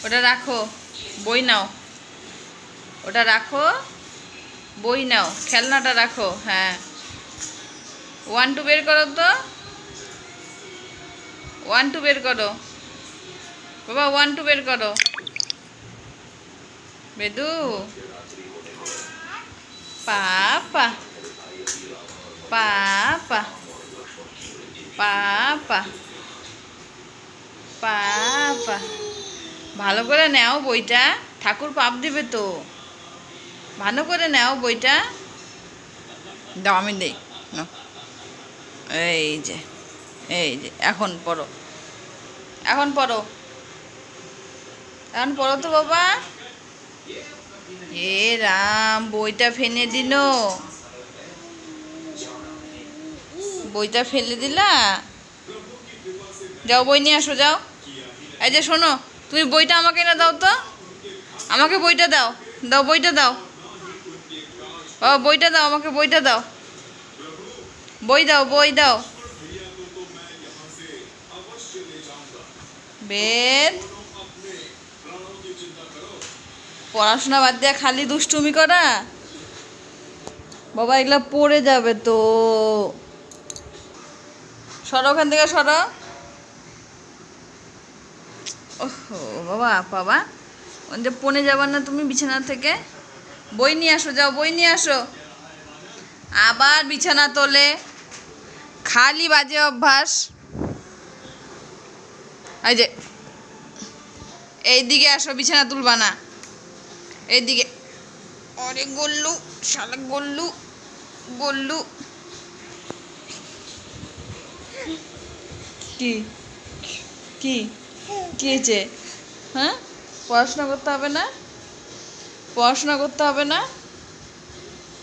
ওটা রাখো, বই নাও। ওটা রাখো, বই নাও, খেলনাটা রাখো। হ্যাঁ, 1 2 বের করো তো, 1 2 বের করো বাবা, 1 2 বের করো। বেদু, পাপা পাপা পাপা পাপা। ভালো করে নাও বইটা, ঠাকুর পাপ দিবে তো। ভালো করে নাও বইটা। দাও, আমি দেই। নাও। এই যে, এই যে, এখন পড়ো, এখন পড়ো, এখন পড়ো তো বাবা। এ রাম, বইটা ফেলে দিল, বইটা ফেলে দিলা। যাও, বই নিয়ে আসো, যাও। এই যে শোনো, তুমি বইটা আমাকে না দাও তো, আমাকে বইটা দাও, দাও বইটা দাও। ও বইটা দাও, আমাকে বইটা দাও, বই দাও, বই দাও। বেদ, পড়াশোনা বাদ দিয়া খালি দুষ্টুমি করা বাবা, এগুলা পড়ে যাবে তো। সরো ওখান থেকে, সরো। ওহো বাবা, বাবা যে পড়ে যাবার না তুমি বিছানা থেকে। বই নিয়ে আসো, যাও বই নিয়ে আসো। আবার বিছানা তোলে, খালি বাজে অভ্যাস। এই যে, এইদিকে আসো, বিছানা তুলবা না, এইদিকে। অরে গল্লু, শালা গল্লু, গল্লু। কি কি কি হয়েছে? হ্যাঁ, পড়াশোনা করতে হবে না, পড়াশোনা করতে হবে না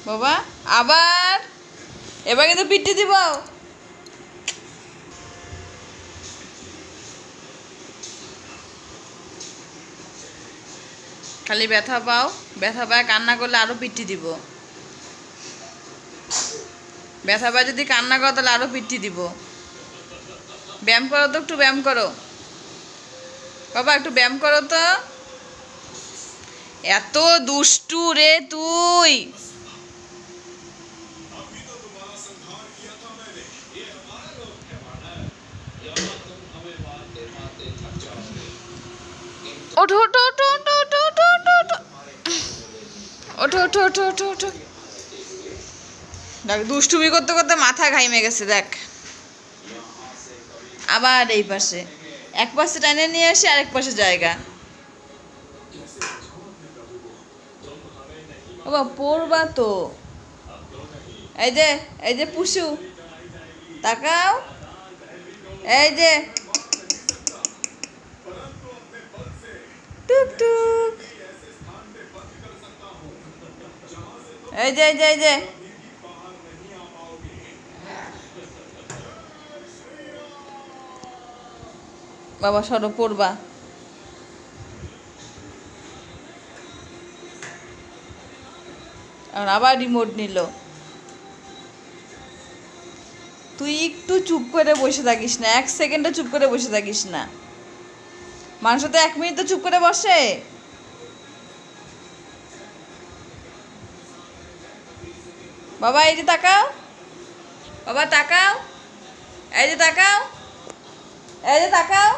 বাবা। আবার এবার কিন্তু পিটি দিব। খালি ব্যথা পাও, ব্যথা পায় কান্না করলে আরো পিটি দিব। ব্যথা পায় যদি কান্না করো তাহলে আরো পিটি দিব। ব্যায়াম করো তো, একটু ব্যায়াম করো বাবা, একটু ব্যায়াম করো তো। এত দুষ্টু রে তুই। ওঠো ওঠো ওঠো ওঠো ওঠো ওঠো ওঠো ওঠো ওঠো ওঠো ওঠো ওঠো। দেখ, দুষ্টুমি করতে করতে মাথা ঘাইমে গেছে দেখ। আবার এই পাশে, এক পাশে টানে নিয়ে আসি, আরেক পাশে জায়গা। বাবা পড়বা তো। এই যে, এই যে পুষু, তাকাও। এই যে টুক টুক, এই যে, এই যে, এই যে। বাবা সরো, পড়বা। আবার রিমোট নিল। তুই একটু চুপ করে বসে থাকিস না, 1 সেকেন্ডও চুপ করে বসে থাকিস না। মানুষ তো 1 মিনিট তো চুপ করে বসে। বাবা এই যে তাকাও, বাবা তাকাও, এই যে তাকাও, এই যে তাকাও।